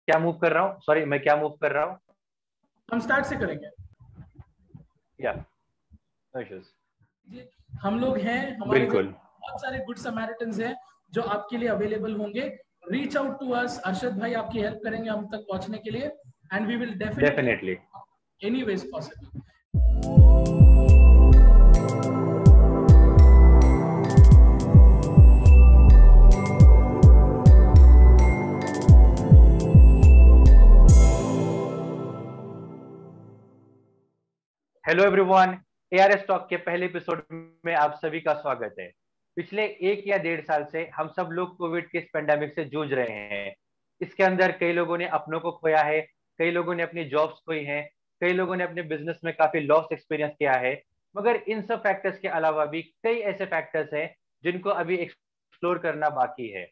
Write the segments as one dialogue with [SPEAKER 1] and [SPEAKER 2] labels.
[SPEAKER 1] क्या मूव कर रहा हूँ, सॉरी मैं क्या मूव कर रहा हूँ?
[SPEAKER 2] हम स्टार्ट से करेंगे।
[SPEAKER 1] या नो इश्यूज।
[SPEAKER 2] हम लोग हैं, हमारे
[SPEAKER 1] बिल्कुल
[SPEAKER 2] बहुत सारे गुड समैरिटन्स हैं जो आपके लिए अवेलेबल होंगे। Reach out to us, Arshad भाई आपकी हेल्प करेंगे हम तक पहुंचने के लिए, and we will definitely anyways possible.
[SPEAKER 1] Hello everyone, ARS talk के पहले एपिसोड में आप सभी का स्वागत है। पिछले 1 या 1.5 साल से हम सब लोग कोविड के इस पेंडेमिक से जूझ रहे हैं। इसके अंदर कई लोगों ने अपनों को खोया है, कई लोगों ने अपनी जॉब्स खोई हैं, कई लोगों ने अपने बिजनेस में काफी लॉस एक्सपीरियंस किया है। मगर इन सब फैक्टर्स के अलावा भी कई ऐसे फैक्टर्स हैं जिनको अभी एक्सप्लोर करना बाकी है।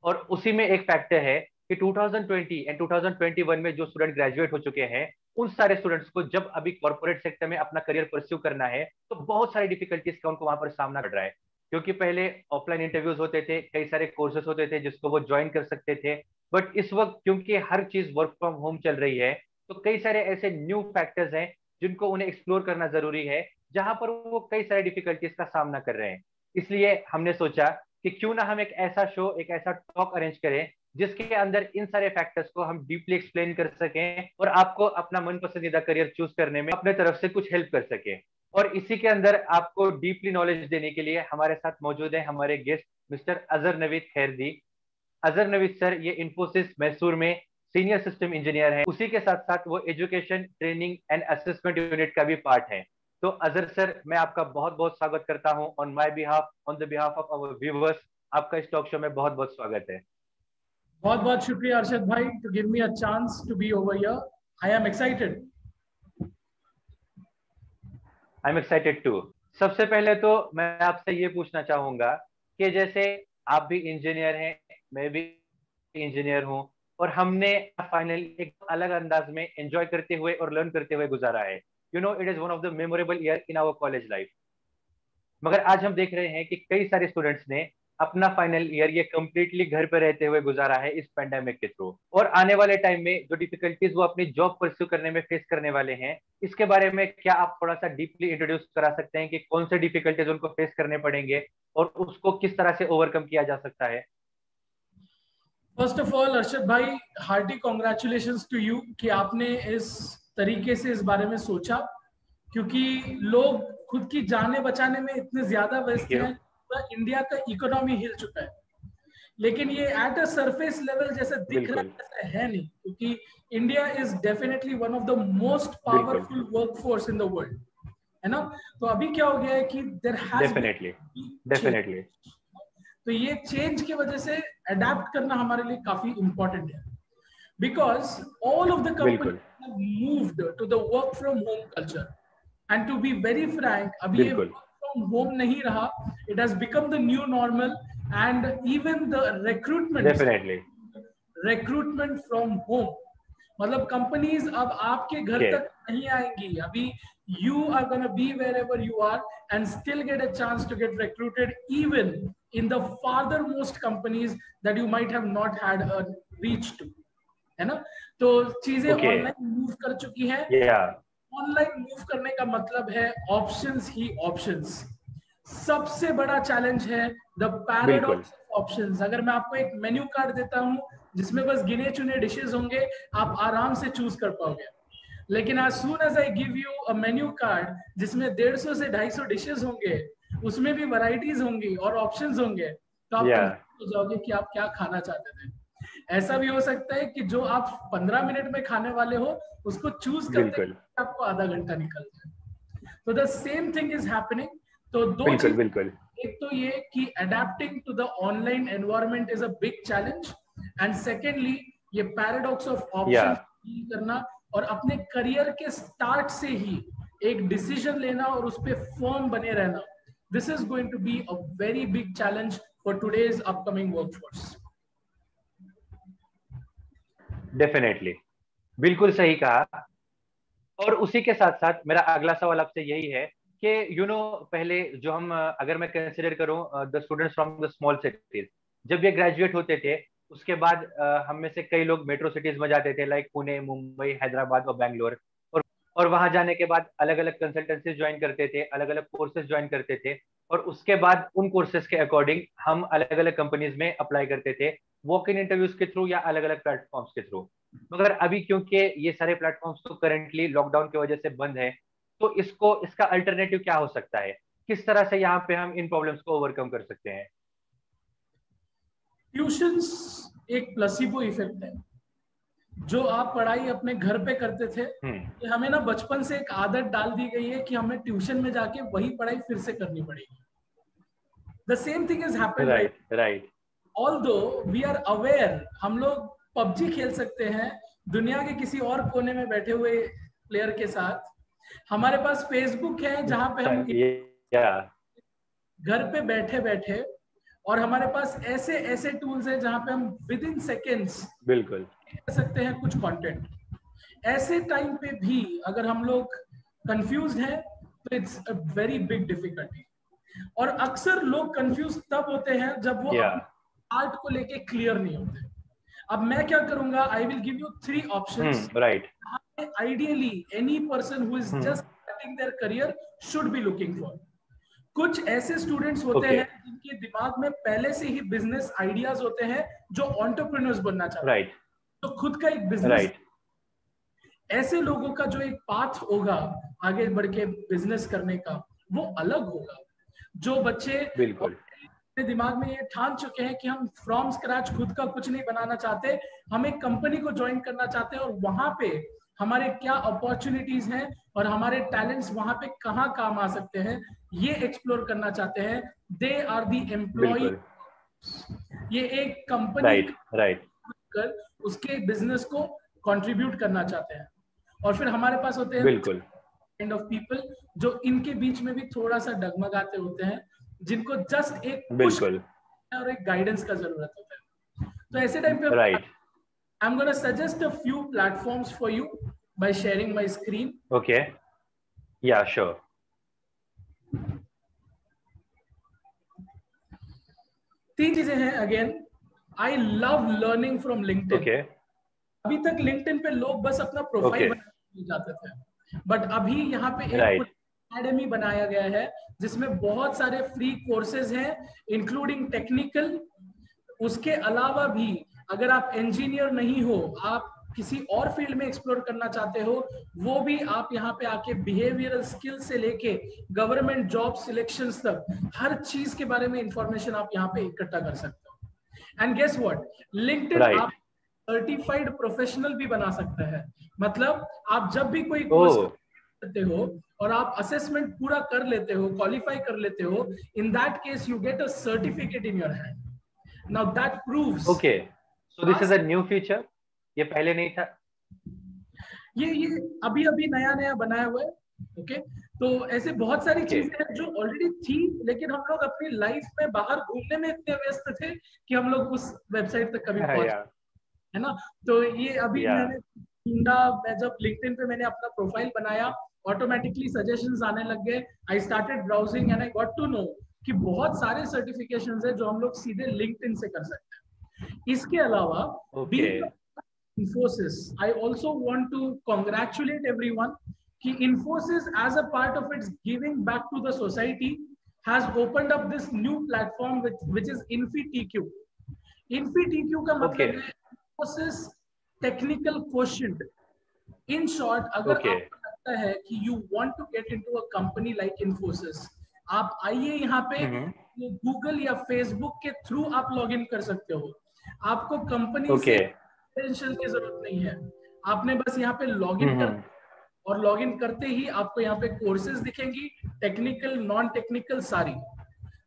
[SPEAKER 1] और उसी में एक फैक्टर है कि 2020 एंड 2021 में जो स्टूडेंट ग्रेजुएट हो चुके हैं, उन सारे स्टूडेंट्स को जब अभी कॉर्पोरेट सेक्टर में अपना करियर परस्यू करना है तो बहुत सारी डिफिकल्टीज का उनको वहां पर सामना कर रहा है। क्योंकि पहले ऑफलाइन इंटरव्यूज होते थे, कई सारे कोर्सेज होते थे जिसको वो ज्वाइन कर सकते थे, बट इस वक्त क्योंकि हर चीज वर्क फ्रॉम होम चल रही है तो कई सारे ऐसे न्यू फैक्टर्स हैं जिनको उन्हें एक्सप्लोर करना जरूरी है, जहां पर वो कई सारी डिफिकल्टीज का सामना कर रहे हैं। इसलिए हमने सोचा कि क्यों ना हम एक ऐसा शो, एक ऐसा टॉक अरेंज करें जिसके अंदर इन सारे फैक्टर्स को हम डीपली एक्सप्लेन कर सकें और आपको अपना मन पसंदीदा करियर चूज करने में अपने तरफ से कुछ हेल्प कर सके। और इसी के अंदर आपको डीपली नॉलेज देने के लिए हमारे साथ मौजूद है हमारे guest mister Azhar Naveed Khairdi. Azhar Naveed sir ये इन्फोसिस मैसूर में सीनियर सिस्टम इंजीनियर हैं। उसी के साथ साथ वो education training and assessment unit का भी पार्ट है। तो अजहर सर, मैं आपका बहुत बहुत स्वागत करता हूं on my behalf, on the behalf of our viewers. आपका इस टॉक शो में बहुत बहुत स्वागत है।
[SPEAKER 2] बहुत बहुत शुक्रिया अरशद भाई to give me a chance to be over here. I am excited.
[SPEAKER 1] I am excited too. सबसे पहले तो मैं आपसे ये पूछना चाहूंगा कि जैसे आप भी इंजीनियर हैं, मैं भी इंजीनियर हूं, और हमने फाइनल एक अलग अंदाज में एंजॉय करते हुए और लर्न करते हुए गुजारा है। You know, it is one of the memorable year in our college life. मगर आज हम देख रहे हैं कि कई सारे स्टूडेंट्स ने अपना फाइनल ईयर ये कंप्लीटली घर पे रहते हुए गुजारा है इस पेंडेमिक के थ्रू। और आने वाले टाइम में जो डिफिकल्टीज वो अपनी जॉब परस्यू करने में फेस करने वाले हैं, इसके बारे में क्या आप थोड़ा सा डीपली इंट्रोड्यूस करा सकते हैं कि कौन से डिफिकल्टीज उनको फेस करने पड़ेंगे और उसको किस तरह से ओवरकम किया जा सकता है?
[SPEAKER 2] फर्स्ट ऑफ ऑल अरशद भाई, हार्टी कॉन्ग्रेचुलेशंस टू यू कि आपने इस तरीके से इस बारे में सोचा, क्योंकि लोग खुद की जानें बचाने में इतने ज्यादा व्यस्त हैं। इंडिया का इकोनॉमी हिल चुका है, लेकिन ये एट अ सरफेस लेवल जैसे दिख रहा है ऐसा है नहीं, क्योंकि India is definitely one of the most powerful workforce in the world, है ना। तो अभी क्या हो गया है कि देयर हैज
[SPEAKER 1] डेफिनेटली
[SPEAKER 2] तो ये चेंज की वजह से अडेप्ट करना हमारे लिए काफी इंपॉर्टेंट है, because all of the company have moved to the work from home culture, and to be very frank, अभी ये work from home नहीं रहा, it has become the new normal, and even the recruitment from home, मतलब companies अब आपके घर तक नहीं आएंगी। अभी you are going to be wherever you are and still get a chance to get recruited even in the farthermost companies that you might have not had a reach to, है ना। तो चीजें ऑनलाइन मूव कर चुकी हैं। Online move करने का मतलब है ऑप्शंस ही ऑप्शंस। सबसे बड़ा चैलेंज है द पैराडॉक्स ऑफ ऑप्शंस। अगर मैं आपको एक मेन्यू कार्ड देता हूं जिसमें बस गिने चुने डिशेस होंगे, आप आराम से चूज कर पाओगे, लेकिन as soon as I give you a menu card जिसमें 150 से 250 डिशेस होंगे, उसमें भी वैरायटीज होंगी और ऑप्शंस होंगे, तो आप कंफ्यूज हो जाओगे कि आप क्या खाना चाहते थे। ऐसा भी हो सकता है कि जो आप 15 मिनट में खाने वाले हो उसको चूज करते आपको आधा घंटा निकल जाए। तो the same thing is happening. तो दो चीज, एक तो ये कि adapting to the online environment is a big challenge, and secondly ये पैराडॉक्स ऑफ ऑप्शन करना और अपने करियर के स्टार्ट से ही एक डिसीजन लेना और उस पे फर्म बने रहना। This is going to be a very big challenge for today's upcoming workforce.
[SPEAKER 1] Definitely, बिल्कुल सही कहा। और उसी के साथ साथ मेरा अगला सवाल आपसे यही है कि यू नो, पहले जो हम अगर मैं कंसिडर करूं the students from the small cities, जब ये ग्रेजुएट होते थे उसके बाद हम में से कई लोग मेट्रो सिटीज में जाते थे, लाइक पुणे, मुंबई, हैदराबाद और बैंगलोर। और वहां जाने के बाद अलग अलग कंसल्टेंसी ज्वाइन करते थे, अलग अलग कोर्सेज ज्वाइन करते थे, और उसके बाद उन कोर्सेज के अकॉर्डिंग हम अलग अलग कंपनीज में अप्लाई करते थे, वॉक इन इंटरव्यूज के थ्रू या अलग अलग प्लेटफॉर्म्स के थ्रू। मगर अभी क्योंकि ये सारे प्लेटफॉर्म्स तो करेंटली लॉकडाउन की वजह से बंद है, तो इसका अल्टरनेटिव क्या हो सकता है? किस तरह से यहाँ पे हम इन प्रॉब्लम्स को ओवरकम कर सकते हैं?
[SPEAKER 2] ट्यूशंस एक प्लेसिबो इफेक्ट है। जो आप पढ़ाई अपने घर पे करते थे, कि हमें ना बचपन से एक आदत डाल दी गई है कि हमें ट्यूशन में जाके वही पढ़ाई फिर से करनी पड़ेगी। The same thing is happened right.
[SPEAKER 1] Right.
[SPEAKER 2] Although we are aware, हम लोग पबजी खेल सकते हैं दुनिया के किसी और कोने में बैठे हुए प्लेयर के साथ। हमारे पास फेसबुक है जहां पे हम घर पे बैठे बैठे, और हमारे पास ऐसे ऐसे टूल्स हैं जहां पे हम विद इन सेकेंड्स
[SPEAKER 1] बिल्कुल
[SPEAKER 2] कर सकते हैं कुछ कंटेंट। ऐसे टाइम पे भी अगर हम लोग कंफ्यूज हैं तो it's a very big difficulty. और अक्सर लोग कंफ्यूज तब होते हैं जब वो आर्ट को लेके क्लियर नहीं होते। अब मैं क्या करूंगा, I will give you 3 options.
[SPEAKER 1] Right.
[SPEAKER 2] Ideally any person who is just starting their career should be looking for. कुछ ऐसे स्टूडेंट्स होते हैं जिनके दिमाग में पहले से ही बिजनेस आइडियाज होते हैं, जो एंटरप्रेन्योर्स बनना चाहते हैं, तो खुद का एक बिजनेस। ऐसे लोगों का जो एक पाथ होगा आगे बढ़ के बिजनेस करने का, वो अलग होगा। जो बच्चे
[SPEAKER 1] बिल्कुल
[SPEAKER 2] अपने दिमाग में ये ठान चुके हैं कि हम फ्रॉम स्क्रैच खुद का कुछ नहीं बनाना चाहते, हम एक कंपनी को ज्वाइन करना चाहते हैं और वहां पे हमारे क्या अपॉर्चुनिटीज हैं और हमारे टैलेंट्स वहां पे कहाँ काम आ सकते हैं, ये एक्सप्लोर करना चाहते हैं, दे आर दी एम्प्लॉय। ये एक कंपनी कर उसके बिजनेस को कंट्रीब्यूट करना चाहते हैं। और फिर हमारे पास होते हैं काइंड ऑफ पीपल जो इनके बीच में भी थोड़ा सा डगमगाते होते हैं, जिनको जस्ट एक पुश और एक गाइडेंस का जरूरत होता है। तो ऐसे टाइम पे I'm going to suggest a few platforms for you by sharing my screen.
[SPEAKER 1] Okay. Yeah, sure.
[SPEAKER 2] तीन चीजें हैं। Again, I love learning from LinkedIn.
[SPEAKER 1] Okay.
[SPEAKER 2] अभी तक LinkedIn पे लोग बस अपना प्रोफाइल बनाने जाते थे, बट अभी यहाँ पे एक एकेडमी बनाया गया है जिसमें बहुत सारे फ्री कोर्सेज हैं, इंक्लूडिंग टेक्निकल। उसके अलावा भी अगर आप इंजीनियर नहीं हो, आप किसी और फील्ड में एक्सप्लोर करना चाहते हो, वो भी आप यहाँ पे आके बिहेवियरल स्किल से लेके गवर्नमेंट जॉब सिलेक्शंस तक हर चीज के बारे में इंफॉर्मेशन आप यहाँ पे इकट्ठा कर सकते हो। एंड गेस व्हाट, लिंक्डइन आप सर्टिफाइड प्रोफेशनल भी बना सकता है। मतलब आप जब भी कोई कोर्स करते हो और आप असेसमेंट पूरा कर लेते हो, क्वालिफाई कर लेते हो, in that case you get a certificate in your hand. Now that proves.
[SPEAKER 1] Okay, so this is a new feature. ये पहले नहीं था।
[SPEAKER 2] ये अभी नया बनाया हुआ है। ओके, तो ऐसे बहुत सारी चीजें हैं जो ऑलरेडी थी, लेकिन हम लोग अपनी लाइफ में बाहर घूमने में इतने व्यस्त थे कि हम लोग उस वेबसाइट तक कभी पहुंचे, है ना। तो ये अभी मैंने ढूंढा, मैं जब लिंक्डइन पे मैंने अपना प्रोफाइल बनाया, ऑटोमेटिकली सजेशंस आने लग गए। I started browsing and I got to know कि बहुत सारे सर्टिफिकेशंस है जो हम लोग सीधे लिंक्डइन से कर सकते हैं। इसके अलावा Infosys, I also want to congratulate everyone कि Infosys as a part of its giving back to the society has opened up this new platform which is InfiTQ. InfiTQ का मतलब है Infosys Technical Quotient. In short, अगर आपको लगता है कि you want to get into a company like Infosys, आप आइए यहाँ पे, गूगल या फेसबुक के थ्रू आप लॉग इन कर सकते हो। आपको कंपनी से क्रेडेंशियल की जरूरत नहीं है, आपने बस यहाँ पे लॉग इन कर, और लॉग इन करते ही आपको यहाँ पे कोर्सेज दिखेंगी, टेक्निकल नॉन टेक्निकल सारी,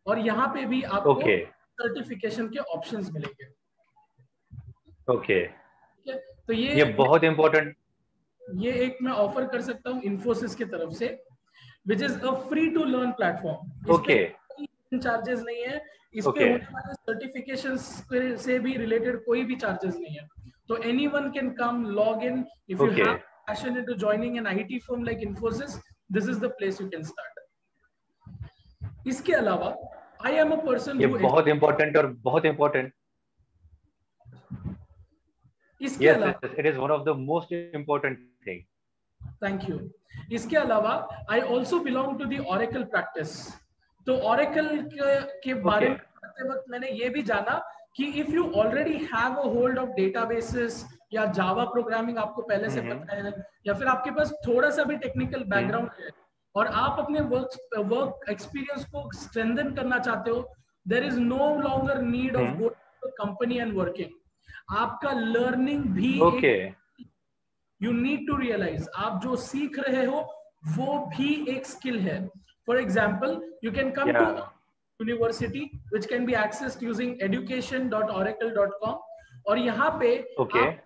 [SPEAKER 2] और यहाँ पे भी आपको सर्टिफिकेशन के ऑप्शंस मिलेंगे। तो ये
[SPEAKER 1] बहुत इंपॉर्टेंट,
[SPEAKER 2] ये एक मैं ऑफर कर सकता हूँ इन्फोसिस की तरफ से, which is a free to learn platform. Charges नहीं है इस पे, होने वाले सर्टिफिकेशंस से भी रिलेटेड कोई भी चार्जेस नहीं है। तो anyone can come log in if you have passion into joining an IT firm like Infosys, this is the place you can start. इसके अलावा आई एम अ पर्सन,
[SPEAKER 1] ये बहुत इंपॉर्टेंट और बहुत इंपॉर्टेंट।
[SPEAKER 2] इसके
[SPEAKER 1] yes,
[SPEAKER 2] अलावा
[SPEAKER 1] yes, it is one of the most important thing.
[SPEAKER 2] Thank you. इसके अलावा I also belong to the Oracle practice. तो ऑरेकल के बारे में पढ़ते वक्त मैंने ये भी जाना कि if you already have a hold of databases या जावा प्रोग्रामिंग आपको पहले से पता है, या फिर आपके पास थोड़ा सा भी टेक्निकल बैकग्राउंड है और आप अपने वर्क एक्सपीरियंस को स्ट्रेंथन करना चाहते हो, there is no longer need of go to company and working. आपका लर्निंग भी यू नीड टू रियलाइज आप जो सीख रहे हो वो भी एक स्किल है। For example you can come to university which can be accessed using education.oracle.com और यहाँ पे आप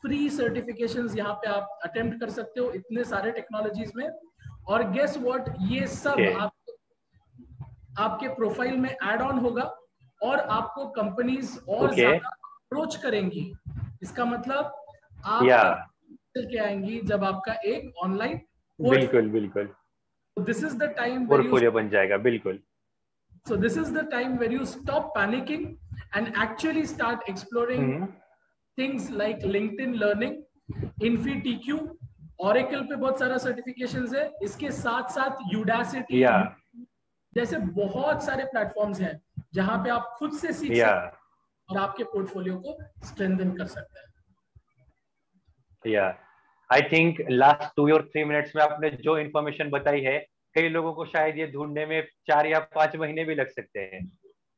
[SPEAKER 2] फ्री सर्टिफिकेशंस यहाँ पे आप अटेम्प्ट कर सकते हो इतने सारे टेक्नोलॉजीज में। और गेस व्हाट, ये सब आपके प्रोफाइल में ऐड ऑन होगा और आपको कंपनीज और ज्यादा अप्रोच करेंगी। इसका मतलब आप के आएंगी जब आपका एक ऑनलाइन
[SPEAKER 1] बिल्कुल
[SPEAKER 2] this is the time
[SPEAKER 1] portfolio बन जाएगा। बिल्कुल।
[SPEAKER 2] So this is the time where you stop panicking and actually start exploring things like LinkedIn Learning, InfyTQ, Oracle पे बहुत सारा सर्टिफिकेशंस है, इसके साथ साथ Udacity जैसे बहुत सारे प्लेटफॉर्म्स हैं जहां पे आप खुद से सीख सकते हैं और आपके पोर्टफोलियो को स्ट्रेंथन कर सकते हैं।
[SPEAKER 1] I think last 2 or 3 minutes में आपने जो इन्फॉर्मेशन बताई है, कई लोगों को शायद ये ढूंढने में 4 या 5 महीने भी लग सकते हैं।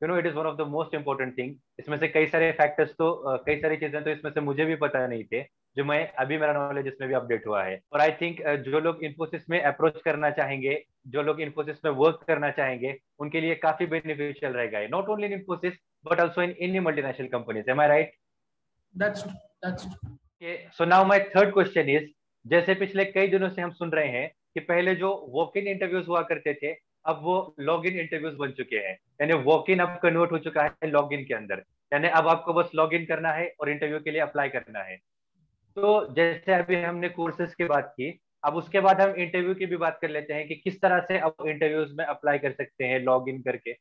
[SPEAKER 1] You know, it is one of the most important thing. इसमें से कई सारे फैक्टर्स तो कई सारी चीजें तो इसमें से मुझे भी पता नहीं थे, जो मैं अभी मेरा नॉलेज इसमें भी अपडेट हुआ है। और आई थिंक जो लोग इन्फोसिस में अप्रोच करना चाहेंगे, जो लोग इन्फोसिस में वर्क करना चाहेंगे, उनके लिए काफी बेनिफिशियल रहेगा, not only in Infosys but also in any multinational companies. Am I right?
[SPEAKER 2] That's true.
[SPEAKER 1] So now my third question is, जैसे पिछले कई दिनों से हम सुन रहे हैं कि पहले जो वॉक इन इंटरव्यूज हुआ करते थे, अब वो लॉग इन इंटरव्यूज बन चुके हैं। यानी वॉक इन अब कन्वर्ट हो चुका है लॉग इन के अंदर। यानी अब आपको बस लॉग इन करना है और इंटरव्यू के लिए अप्लाई करना है। तो जैसे अभी हमने कोर्सेज की बात की, अब उसके बाद हम इंटरव्यू की भी बात कर लेते हैं कि किस तरह से अब इंटरव्यूज में अप्लाई कर सकते हैं लॉग इन करके।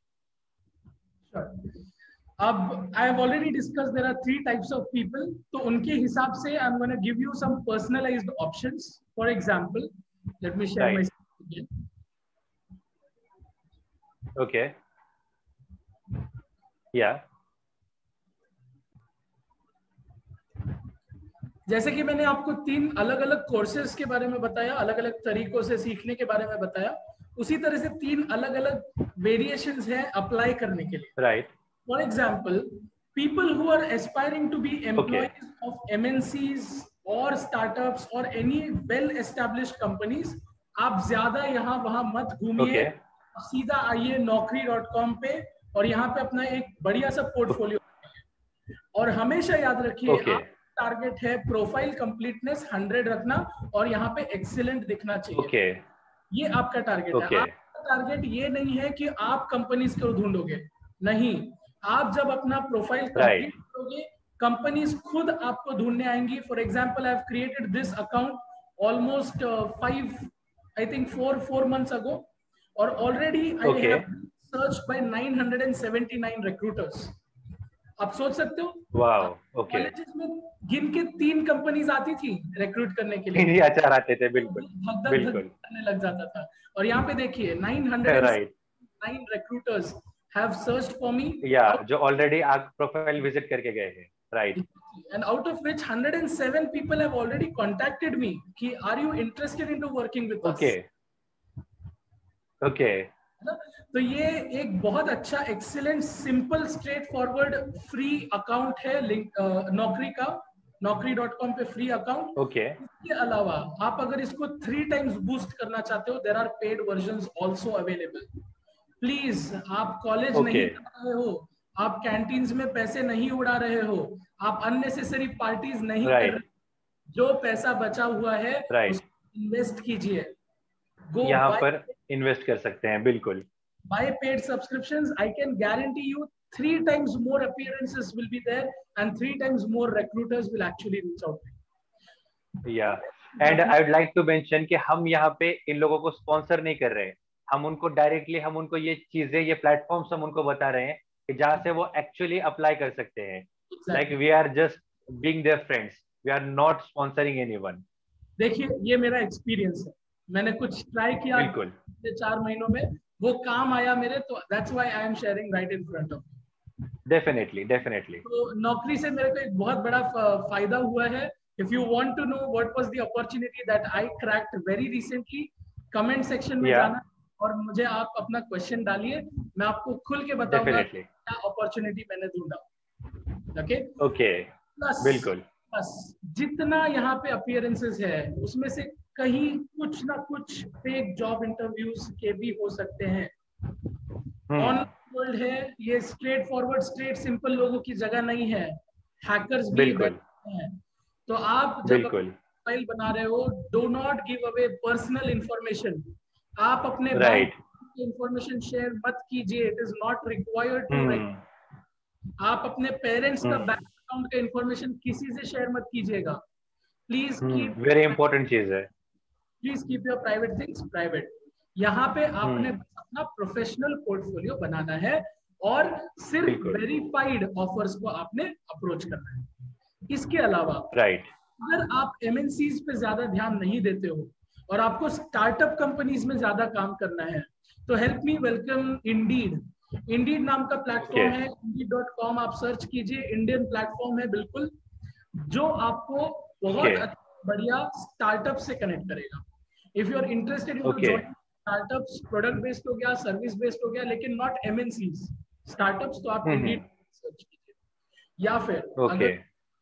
[SPEAKER 2] अब I have already discussed there are 3 types of people, तो उनके हिसाब से I'm going to give you some personalized options. For example, let me share my screen again.
[SPEAKER 1] Okay. Yeah.
[SPEAKER 2] जैसे कि मैंने आपको 3 अलग अलग कोर्सेज के बारे में बताया, अलग अलग तरीकों से सीखने के बारे में बताया, उसी तरह से 3 अलग अलग वेरिएशंस हैं अप्लाई करने के लिए।
[SPEAKER 1] Right.
[SPEAKER 2] For example, people who are aspiring to be employees of MNCs or startups or any well-established companies, आप ज्यादा यहाँ वहां मत घूमिए, सीधा आइए naukri.com पे और यहाँ पे अपना एक बढ़िया सा पोर्टफोलियो और हमेशा याद रखिए आप टारगेट है प्रोफाइल कंप्लीटनेस 100 रखना और यहाँ पे एक्सीलेंट दिखना चाहिए। ये आपका टारगेट है। आपका टारगेट ये नहीं है कि आप कंपनीज को ढूंढोगे, नहीं, आप जब अपना प्रोफाइल कंप्लीट करोगे कंपनीज खुद आपको ढूंढने आएंगी। For example, I have created this account almost 4 months ago और already I have searched by 979 recruiters. आप सोच सकते हो, कॉलेजेस में गिन के 3 कंपनीज आती थी रिक्रूट करने के लिए,
[SPEAKER 1] आचार आते थे, बिल्कुल
[SPEAKER 2] करने लग जाता था। और यहाँ पे देखिए 909 recruiters have searched for me,
[SPEAKER 1] जो ऑलरेडी आप प्रोफाइल विजिट करके गए हैं, right?
[SPEAKER 2] And out of which 107 people have already contacted me कि are you interested into working with us?
[SPEAKER 1] Okay.
[SPEAKER 2] तो ये एक बहुत अच्छा, excellent, simple, straight forward free account है नौकरी का, naukri.com पे फ्री अकाउंट। इसके अलावा आप अगर इसको 3 times बूस्ट करना चाहते हो, there are paid versions also available. Please, आप कॉलेज नहीं कर रहे हो, आप कैंटीन्स में पैसे नहीं उड़ा रहे हो, आप अननेसेसरी पार्टीज नहीं कर रहे, जो पैसा बचा हुआ है उसको इन्वेस्ट कीजिए।
[SPEAKER 1] यहाँ पर इन्वेस्ट कर सकते हैं, बिल्कुल।
[SPEAKER 2] By paid subscriptions, I can guarantee you 3 times more appearances will be there and 3 times more recruiters will actually reach out.
[SPEAKER 1] And I would like to mention कि हम यहाँ पे इन लोगों को स्पॉन्सर नहीं कर रहे हैं, हम उनको डायरेक्टली हम उनको ये चीजें, ये प्लेटफॉर्म्स हम उनको बता रहे हैं कि जहाँ से वो एक्चुअली अप्लाई कर सकते हैं। Like we are just being their friends. We are not sponsoring anyone.
[SPEAKER 2] देखिए ये मेरा एक्सपीरियंस है, मैंने कुछ ट्राई किया
[SPEAKER 1] बिल्कुल
[SPEAKER 2] 4 महीनों में, वो काम आया मेरे, तो that's why I am sharing right in front of.
[SPEAKER 1] Definitely definitely
[SPEAKER 2] तो नौकरी से मेरे को एक बहुत बड़ा फायदा हुआ है। If you want to know what was the opportunity that I cracked very recently, comment section में जाना और मुझे आप अपना क्वेश्चन डालिए, मैं आपको खुल के बताऊंगा क्या अपॉर्चुनिटी मैंने ढूंढा। ओके
[SPEAKER 1] ओके बिल्कुल
[SPEAKER 2] बस जितना यहाँ पे अपीयरेंसेस है उसमें से कहीं कुछ ना कुछ फेक जॉब इंटरव्यूज के भी हो सकते हैं। ऑनलाइन वर्ल्ड है ये, स्ट्रेट फॉरवर्ड स्ट्रेट सिंपल लोगों की जगह नहीं है, हैकर्स भी हैं। तो आप जब प्रोफाइल बना रहे हो, do not give away personal information. आप अपने बैंक की इंफॉर्मेशन शेयर मत कीजिए, it is not required to. आप अपने पेरेंट्स का बैंक अकाउंट का इंफॉर्मेशन किसी से शेयर मत कीजिएगा। प्लीज कीप,
[SPEAKER 1] वेरी इंपॉर्टेंट चीज है,
[SPEAKER 2] please keep your private things private. यहाँ पे आपने अपना प्रोफेशनल पोर्टफोलियो बनाना है और सिर्फ वेरीफाइड ऑफर्स को आपने अप्रोच करना है। इसके अलावा अगर आप एमएनसीज पे ज्यादा ध्यान नहीं देते हो और आपको स्टार्टअप कंपनीज में ज्यादा काम करना है, तो help me welcome Indeed. Indeed नाम का प्लेटफॉर्म है, indeed.com आप सर्च कीजिए, इंडियन प्लेटफॉर्म है बिल्कुल, जो आपको बहुत बढ़िया स्टार्टअप से कनेक्ट करेगा। If you are interested in startups, product based हो गया, सर्विस बेस्ड हो गया, लेकिन नॉट एमएनसीज, स्टार्टअप्स, तो आप इंडीड सर्च कीजिए। या फिर अगर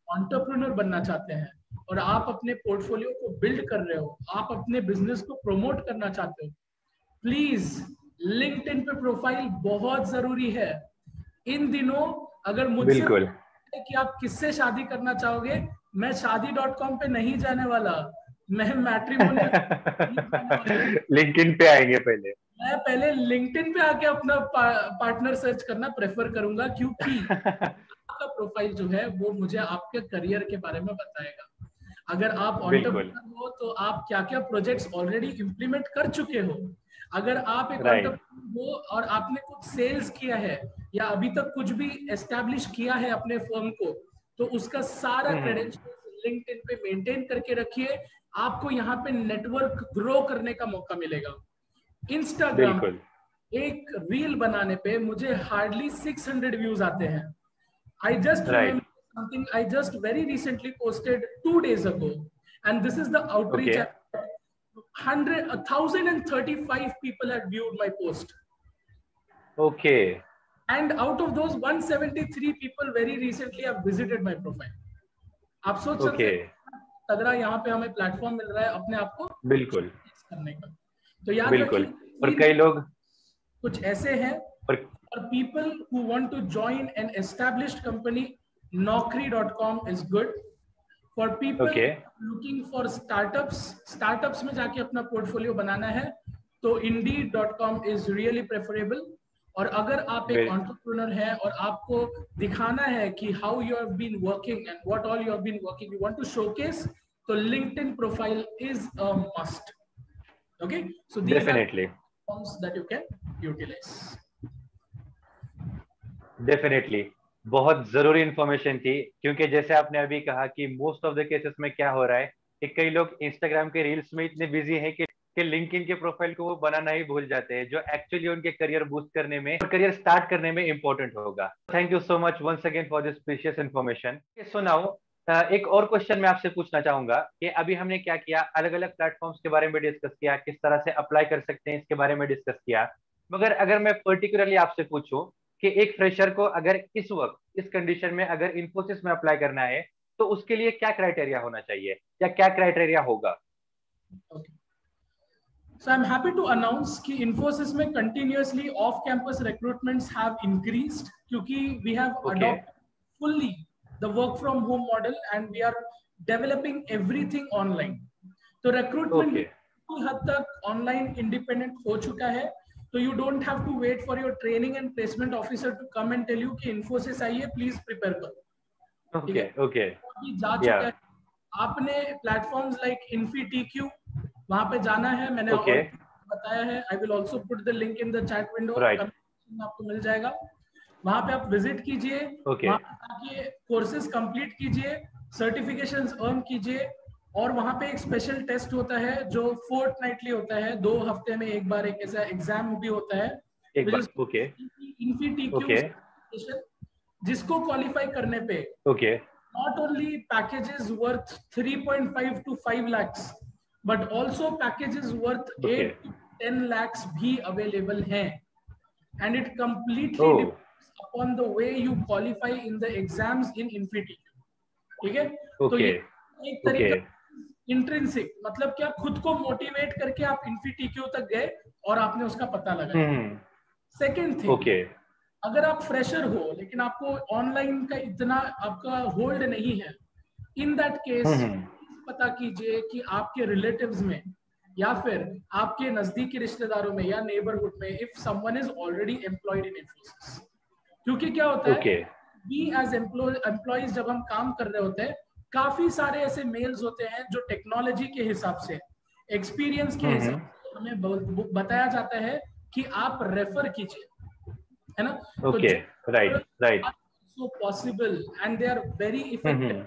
[SPEAKER 2] एंटरप्रेन्योर बनना चाहते हैं और आप अपने पोर्टफोलियो को बिल्ड कर रहे हो, आप अपने बिजनेस को प्रमोट करना चाहते हो, प्लीज लिंक्डइन पे प्रोफाइल बहुत जरूरी है। इन दिनों अगर मुझसे कि आप किससे शादी करना चाहोगे, मैं शादी.com पे नहीं जाने वाला, मैं मैट्रिमोनियल
[SPEAKER 1] लिंक्डइन पे आएंगे पहले।
[SPEAKER 2] मैं पहले लिंक्डइन पे आके अपना पार्टनर सर्च करना प्रेफर करूंगा, क्योंकि आपका प्रोफाइल जो है वो मुझे आपके करियर के बारे में बताएगा। अगर आप एंटरप्रेन्योर हो तो आप क्या क्या प्रोजेक्ट्स ऑलरेडी इंप्लीमेंट कर चुके हो। अगर आप एक एंटरप्रेन्योर हो और आपने कुछ सेल्स किया है या अभी तक कुछ भी एस्टैब्लिश किया है अपने फर्म को, तो उसका सारा क्रेडेंशियल्स लिंक्डइन पे मेंटेन करके रखिए। आपको यहाँ पे नेटवर्क ग्रो करने का मौका मिलेगा। इंस्टाग्राम एक रील बनाने पे मुझे हार्डली 600 व्यूज आते हैं। I just remember something I just very recently posted 2 days ago, and this is the outreach. 1,035 people had viewed my post.
[SPEAKER 1] Okay.
[SPEAKER 2] And out of those, 173 people very recently have visited my profile. आप सोच सकते हैं तगड़ा यहाँ पे हमें platform मिल रहा है अपने आप को बिल्कुल करने का। तो याद रखिए,
[SPEAKER 1] और कई लोग
[SPEAKER 2] कुछ ऐसे हैं। For people who want to join an established company, Naukri.com is good. For people looking for startups में जाके अपना पोर्टफोलियो बनाना है, तो Indeed.com is really preferable. और अगर आप एक एंटरप्रेन्योर हैं और आपको दिखाना है कि how you have been working and what all you have been working, you want to showcase, तो LinkedIn profile is a must. Okay, so these are forms that you can utilize.
[SPEAKER 1] Definitely बहुत जरूरी information थी, क्योंकि जैसे आपने अभी कहा कि मोस्ट ऑफ द केसेस में क्या हो रहा है कि कई लोग इंस्टाग्राम के रील्स में इतने बिजी हैं कि लिंक्डइन के प्रोफाइल को वो बनाना ही भूल जाते हैं, जो एक्चुअली उनके करियर बूस्ट करने में और करियर स्टार्ट करने में इंपॉर्टेंट होगा। Thank you so much once again for this precious information. So now एक और क्वेश्चन मैं आपसे पूछना चाहूंगा कि अभी हमने क्या किया, अलग अलग प्लेटफॉर्म्स के बारे में डिस्कस किया, किस तरह से अप्लाई कर सकते हैं इसके बारे में डिस्कस किया, मगर अगर मैं पर्टिकुलरली आपसे पूछूं कि एक फ्रेशर को अगर इस वक्त इस कंडीशन में अगर इन्फोसिस में अप्लाई करना है, तो उसके लिए क्या क्राइटेरिया होना चाहिए या क्या क्राइटेरिया होगा?
[SPEAKER 2] So I'm happy to announce कि Infosys में continuously off-campus recruitments have increased, क्योंकि we have adopted fully the work from home model and we are developing everything online. तो recruitment की हद तक online independent हो चुका है, तो you don't have to wait for your training and placement officer to come and tell you कि Infosys आई है, please prepare करो। ठीक है, अभी जा चुका है। आपने प्लेटफॉर्म्स लाइक InfyTQ वहां पे जाना है, मैंने बताया है। I will also put the link in the chat window, आपको मिल जाएगा। वहां पे आप विजिट कीजिए, वहां पे कोर्सेज कंप्लीट कीजिए सर्टिफिकेशंस अर्न कीजिए, और वहां पे एक स्पेशल टेस्ट होता है जो फोर्टनाइटली होता है, 2 हफ्ते में एक बार एक ऐसा एग्जाम भी होता है,
[SPEAKER 1] एक बार। ओके
[SPEAKER 2] इन्फीटीक्यू,
[SPEAKER 1] ओके
[SPEAKER 2] जिसको क्वालिफाई करने पे
[SPEAKER 1] okay
[SPEAKER 2] not only packages worth 3.5 to 5 lakhs but also packages worth
[SPEAKER 1] okay
[SPEAKER 2] 8 to 10 lakhs भी available हैं, and it
[SPEAKER 1] oh
[SPEAKER 2] completely depends upon the way you qualify in the exams in InfyTQ. ठीक है, तो
[SPEAKER 1] okay
[SPEAKER 2] ये एक
[SPEAKER 1] okay
[SPEAKER 2] तरीका intrinsic, मतलब क्या खुद को मोटिवेट करके आप InfyTQ तक गए और आपने उसका पता लगाया। सेकेंड थिंग,
[SPEAKER 1] ओके
[SPEAKER 2] अगर आप फ्रेशर हो लेकिन आपको ऑनलाइन का इतना आपका होल्ड नहीं है, इन दैट केस पता कीजिए कि आपके रिलेटिव्स में या फिर आपके नजदीकी रिश्तेदारों में या नेबरहुड में if someone is already employed in Infosys. क्योंकि क्या होता है, वी एज एम्प्लॉयज जब हम काम कर रहे होते हैं, काफी सारे ऐसे मेल्स होते हैं जो टेक्नोलॉजी के हिसाब से, एक्सपीरियंस के हिसाब से हमें बताया जाता है कि आप रेफर कीजिए, है ना।
[SPEAKER 1] Okay right right
[SPEAKER 2] so possible and they are very effective.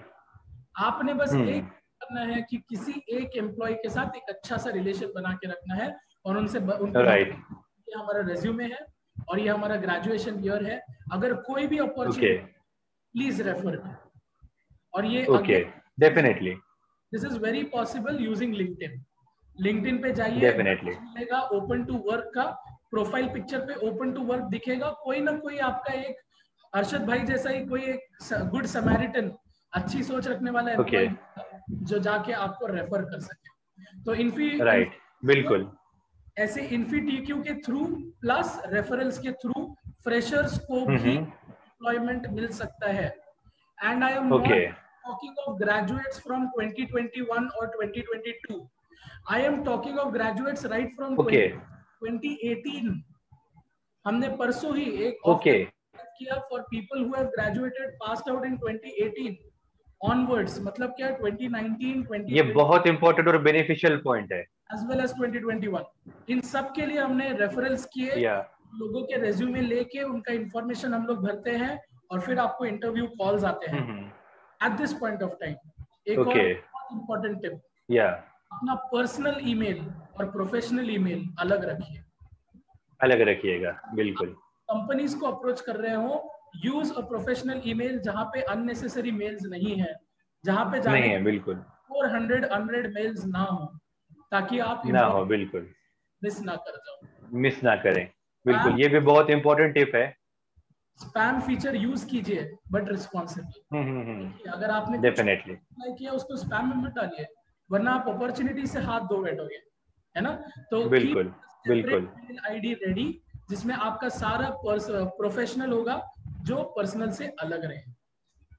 [SPEAKER 2] आपने बस एक करना है कि किसी एक एम्प्लॉय के साथ एक अच्छा सा रिलेशन बना के रखना है और उनसे उनको
[SPEAKER 1] राइट
[SPEAKER 2] ये हमारा रेज्यूमे है और ये हमारा ग्रेजुएशन ईयर है, अगर कोई भी अपॉर्चुनिटी प्लीज रेफर मी। और ये
[SPEAKER 1] again definitely
[SPEAKER 2] this is very possible using LinkedIn. LinkedIn पे जाइए,
[SPEAKER 1] डेफिनेटली
[SPEAKER 2] मिलेगा ओपन टू वर्क का, प्रोफाइल पिक्चर पे ओपन टू वर्क दिखेगा, कोई ना कोई आपका एक अर्शद भाई जैसा ही कोई एक गुड समैरिटन, अच्छी सोच रखने वाला एम्प्लॉय जो जाके आपको रेफर कर सके। तो
[SPEAKER 1] राइट बिल्कुल
[SPEAKER 2] ऐसे InfyTQ के थ्रू प्लस रेफरल्स के थ्रू फ्रेशर्स को भी एम्प्लॉयमेंट मिल सकता है। And I am not talking of graduates from 2021 और 2022, I am talking of graduates right from 2018। हमने परसों ही एक ऑफर किया for people who have graduated passed out in 2018 onwards, मतलब क्या 2019 2020,
[SPEAKER 1] ये बहुत इंपॉर्टेंट और बेनिफिशियल पॉइंट है,
[SPEAKER 2] as well as 2021। इन सब के लिए हमने रेफरल्स किए, लोगों के रेज्यूमे लेके उनका इंफॉर्मेशन हम लोग भरते हैं और फिर आपको इंटरव्यू कॉल्स आते हैं at this point of time. एक और इम्पोर्टेंट टिप, अपना पर्सनल ईमेल और प्रोफेशनल ईमेल अलग रखिए,
[SPEAKER 1] अलग रखिएगा। बिल्कुल,
[SPEAKER 2] कंपनीज को अप्रोच कर रहे हो, यूज अ प्रोफेशनल ईमेल जहां पे अननेसेसरी मेल्स नहीं है, जहां पे जाने
[SPEAKER 1] नहीं है, बिल्कुल
[SPEAKER 2] 400 अनरेड मेल्स ना हो, ताकि आप
[SPEAKER 1] ना हो, बिल्कुल
[SPEAKER 2] मिस ना कर जाओ,
[SPEAKER 1] मिस ना करें। बिल्कुल, ये भी बहुत इंपॉर्टेंट टिप है।
[SPEAKER 2] स्पैम फीचर यूज कीजिए बट रिस्पॉन्सिबल। अगर आपने
[SPEAKER 1] डेफिनेटली
[SPEAKER 2] किया उसको स्पैम में मत डालिए, वरना आप अपॉर्चुनिटी से हाथ धो बैठोगे, है ना। तो
[SPEAKER 1] बिल्कुल बिल्कुल
[SPEAKER 2] आईडी रेडी जिसमें आपका सारा प्रोफेशनल होगा, जो पर्सनल से अलग रहे,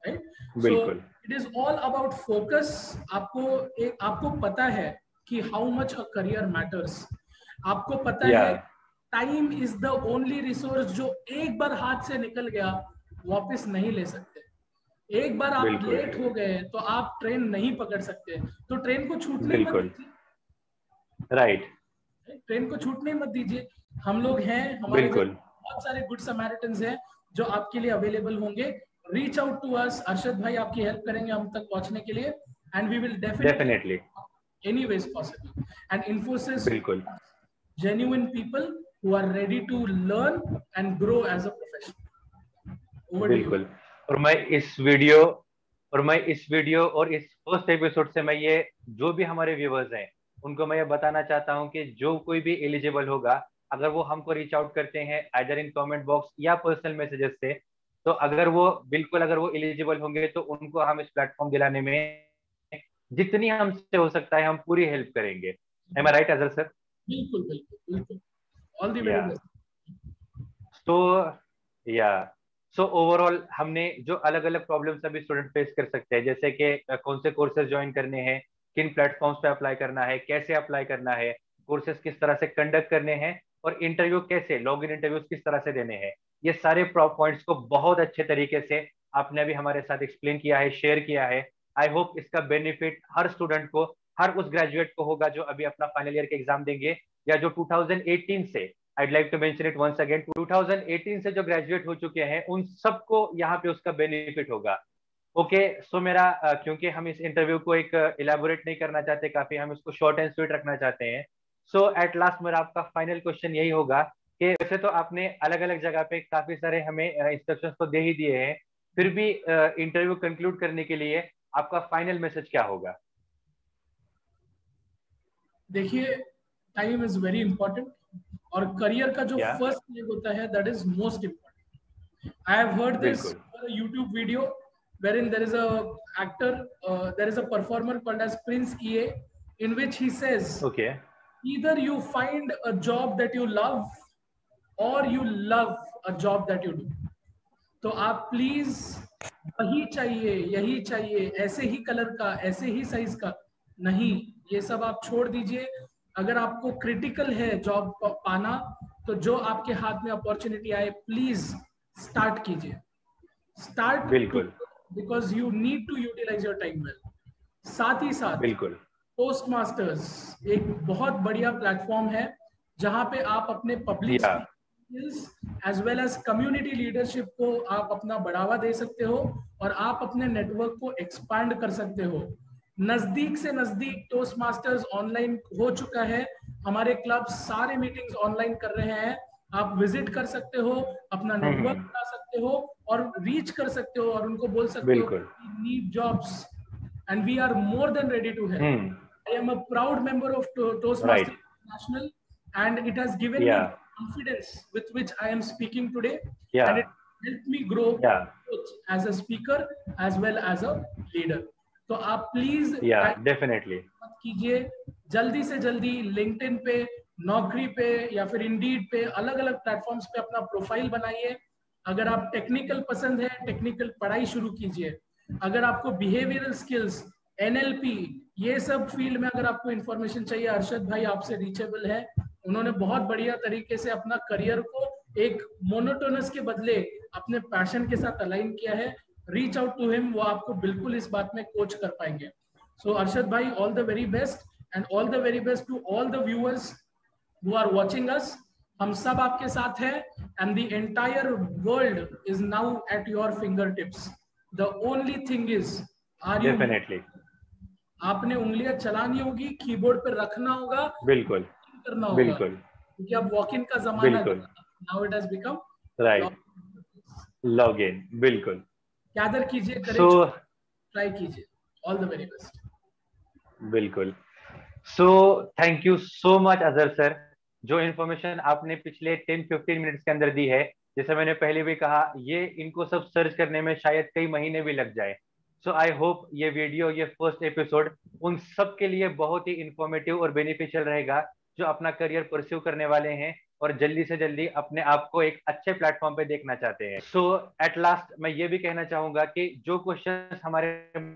[SPEAKER 2] right. So it is all about focus. आपको पता है कि how much a career matters, आपको पता है time is the only resource जो एक बार हाथ से निकल गया वापस नहीं ले सकते। एक बार आप लेट हो गए तो आप ट्रेन नहीं पकड़ सकते, तो ट्रेन को छूटने मत दीजिए,
[SPEAKER 1] राइट,
[SPEAKER 2] ट्रेन को छूटने मत दीजिए। हम लोग हैं, हमारे बहुत सारे गुड समैरिटन्स हैं जो आपके लिए अवेलेबल होंगे। Reach out to us, Arshad भाई आपकी हेल्प करेंगे हम तक पहुंचने के लिए, and we will definitely anyways possible, and Infosys
[SPEAKER 1] बिल्कुल
[SPEAKER 2] genuine people who are ready to learn and grow as a professional।
[SPEAKER 1] बिल्कुल। और मैं इस वीडियो और इस फर्स्ट एपिसोड से मैं ये जो भी हमारे व्यूअर्स हैं उनको मैं ये बताना चाहता हूं कि जो कोई भी एलिजिबल होगा, अगर वो हमको रीच आउट करते हैं आइदर इन कमेंट बॉक्स या पर्सनल मैसेजेस से, तो अगर वो एलिजिबल होंगे तो उनको हम इस प्लेटफॉर्म दिलाने में जितनी हमसे हो सकता है हम पूरी हेल्प करेंगे। एम आई राइट अजल सर?
[SPEAKER 2] बिल्कुल बिल्कुल बिल्कुल, all the very best.
[SPEAKER 1] So overall हमने जो अलग अलग प्रॉब्लम्स अभी स्टूडेंट फेस कर सकते हैं, जैसे कि कौन से कोर्सेज ज्वाइन करने हैं, किन प्लेटफॉर्म्स पे अप्लाई करना है, कैसे अप्लाई करना है, कोर्सेज किस तरह से कंडक्ट करने हैं, और इंटरव्यू कैसे, लॉग इन इंटरव्यूज किस तरह से देने हैं, ये सारे पॉइंट्स को बहुत अच्छे तरीके से आपने अभी हमारे साथ एक्सप्लेन किया है, शेयर किया है। आई होप इसका बेनिफिट हर स्टूडेंट को, हर उस ग्रेजुएट को होगा जो अभी अपना फाइनल ईयर के एग्जाम देंगे, या जो 2018 से, I'd like to mention it once again, 2018 से जो ग्रेजुएट हो चुके हैं उन सबको यहाँ पे उसका बेनिफिट होगा। ओके सो मेरा क्योंकि हम इस इंटरव्यू को एक इलेबोरेट नहीं करना चाहते, काफी हम इसको शॉर्ट एंड स्वीट रखना चाहते हैं। सो एट लास्ट मेरा आपका फाइनल क्वेश्चन यही होगा कि वैसे तो आपने अलग अलग जगह पे काफी सारे हमें इंस्ट्रक्शंस तो दे ही दिए हैं, फिर भी इंटरव्यू कंक्लूड करने के लिए आपका फाइनल मैसेज क्या होगा?
[SPEAKER 2] देखिए, टाइम इज वेरी इंपॉर्टेंट, और करियर का जो
[SPEAKER 1] या
[SPEAKER 2] फर्स्ट लेग होता है that is most important. I have heard this
[SPEAKER 1] बिल्कुल
[SPEAKER 2] on a YouTube video wherein there is a actor, there is a performer called as Prince EA, in which he says
[SPEAKER 1] okay
[SPEAKER 2] either you find a job that you love or you love a job that you do. तो आप please वही चाहिए, यही चाहिए, ऐसे ही colour का, ऐसे ही size का नहीं, ये सब आप छोड़ दीजिए. अगर आपको क्रिटिकल है जॉब पाना, तो जो आपके हाथ में अपॉर्चुनिटी आए प्लीज स्टार्ट कीजिए. स्टार्ट
[SPEAKER 1] बिल्कुल
[SPEAKER 2] because you need to utilize your time well. साथ ही साथ
[SPEAKER 1] बिल्कुल
[SPEAKER 2] टोस्ट मास्टर्स एक बहुत बढ़िया प्लेटफॉर्म है जहां पे आप अपने पब्लिक
[SPEAKER 1] या
[SPEAKER 2] skills as well as community leadership को आप अपना बढ़ावा दे सकते हो, और आप अपने नेटवर्क को एक्सपांड कर सकते हो. नजदीक से नजदीक टोस्ट मास्टर्स ऑनलाइन हो चुका है. हमारे क्लब सारे मीटिंग्स ऑनलाइन कर रहे हैं. आप विजिट कर सकते हो, अपना नेटवर्क बना सकते हो, और रीच कर सकते हो, और उनको बोल सकते हो
[SPEAKER 1] बिल्कुल
[SPEAKER 2] need jobs and we are more than ready to help. I am a proud member of
[SPEAKER 1] right
[SPEAKER 2] Toastmasters International, and it has given
[SPEAKER 1] या
[SPEAKER 2] me confidence with which I am speaking today,
[SPEAKER 1] या
[SPEAKER 2] and it helped me grow
[SPEAKER 1] या
[SPEAKER 2] both as a speaker as well as a leader. तो आप please
[SPEAKER 1] या definitely
[SPEAKER 2] मत कीजिए, जल्दी से जल्दी लिंक्डइन पे, नौकरी पे, या फिर इंडीड पे, अलग अलग प्लेटफॉर्म्स पे अपना प्रोफाइल बनाइए. अगर आप टेक्निकल पसंद है, टेक्निकल पढ़ाई शुरू कीजिए. अगर आपको बिहेवियरल स्किल्स, एनएलपी, ये सब फील्ड में अगर आपको इंफॉर्मेशन चाहिए, अरशद भाई आपसे रीचेबल है. उन्होंने बहुत बढ़िया तरीके से अपना करियर को एक मोनोटोनस के बदले अपने पैशन के साथ अलाइन किया है. रीच आउट टू हिम, वो आपको बिल्कुल इस बात में कोच कर पाएंगे. सो अरशद भाई, all the very best, and all the very best to all the viewers who are watching us. हम सब आपके साथ हैं, and the entire world is now at your fingertips. The only thing is, are you
[SPEAKER 1] definitely
[SPEAKER 2] आपने उंगलियां चलानी होगी, keyboard पे रखना होगा,
[SPEAKER 1] बिल्कुल
[SPEAKER 2] करना होगा,
[SPEAKER 1] बिल्कुल
[SPEAKER 2] क्योंकि अब वॉक इन का जमाना है.
[SPEAKER 1] बिल्कुल
[SPEAKER 2] now it has become
[SPEAKER 1] right log in बिल्कुल.
[SPEAKER 2] गैदर कीजिए,
[SPEAKER 1] सो
[SPEAKER 2] करेज, ट्राई कीजिए. All the very best.
[SPEAKER 1] बिल्कुल. So thank you so much Azhar sir, जो इन्फॉर्मेशन आपने पिछले 10-15 मिनट्स के अंदर दी है, जैसे मैंने पहले भी कहा, ये इनको सब सर्च करने में शायद कई महीने भी लग जाए. सो आई होप ये वीडियो, ये फर्स्ट एपिसोड उन सब के लिए बहुत ही इंफॉर्मेटिव और बेनिफिशियल रहेगा जो अपना करियर परस्यू करने वाले हैं और जल्दी से जल्दी अपने आप को एक अच्छे प्लेटफॉर्म पे देखना चाहते हैं. सो एट लास्ट मैं ये भी कहना चाहूंगा कि जो क्वेश्चंस हमारे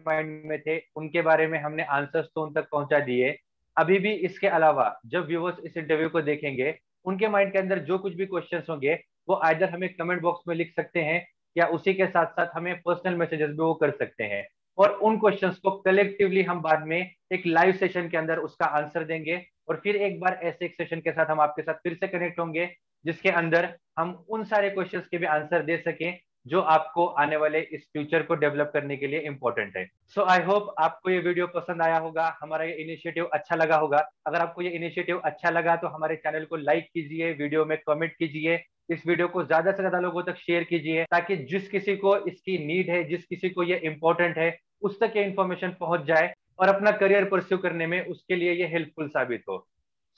[SPEAKER 1] माइंड में थे उनके बारे में हमने आंसर्स तो उन तक पहुंचा दिए. अभी भी इसके अलावा जब व्यूअर्स इस इंटरव्यू को देखेंगे, उनके माइंड के अंदर जो कुछ भी क्वेश्चंस होंगे वो आइदर हमें कमेंट बॉक्स में लिख सकते हैं, या उसी के साथ साथ हमें पर्सनल मैसेजेस भी वो कर सकते हैं, और उन क्वेश्चंस को कलेक्टिवली हम बाद में एक लाइव सेशन के अंदर उसका आंसर देंगे. और फिर एक बार ऐसे एक सेशन के साथ हम आपके साथ फिर से कनेक्ट होंगे, जिसके अंदर हम उन सारे क्वेश्चंस के भी आंसर दे सकें जो आपको आने वाले इस फ्यूचर को डेवलप करने के लिए इंपॉर्टेंट है. सो आई होप आपको ये वीडियो पसंद आया होगा, हमारा ये इनिशिएटिव अच्छा लगा होगा. अगर आपको ये इनिशिएटिव अच्छा लगा तो हमारे चैनल को लाइक कीजिए, वीडियो में कमेंट कीजिए, इस वीडियो को ज्यादा से ज्यादा लोगों तक शेयर कीजिए, ताकि जिस किसी को इसकी नीड है, जिस किसी को ये इंपॉर्टेंट है, उस तक ये इन्फॉर्मेशन पहुंच जाए और अपना करियर परस्यू करने में उसके लिए ये हेल्पफुल साबित हो.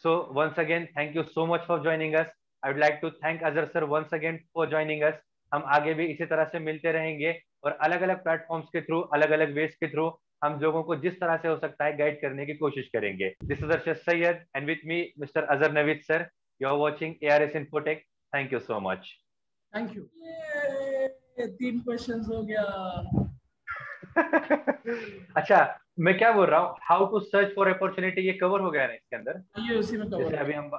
[SPEAKER 1] So once again thank you so much for joining us. I would like to thank Azhar sir once again for joining us. हम आगे भी इसी तरह से मिलते रहेंगे और अलग अलग प्लेटफॉर्म्स के थ्रू, अलग अलग वेज के थ्रू हम लोगों को जिस तरह से हो सकता है गाइड करने की कोशिश करेंगे. This is Arshad Syed and with me mister Azhar Naveed sir. You are watching ARS Infotech. Thank you so much.
[SPEAKER 2] Thank you. 3 questions हो गया.
[SPEAKER 1] अच्छा, मैं क्या बोल रहा हूँ, how to search for opportunity, ये कवर हो गया ना इसके अंदर?
[SPEAKER 2] ये उसी में कवर
[SPEAKER 1] जैसे अभी हम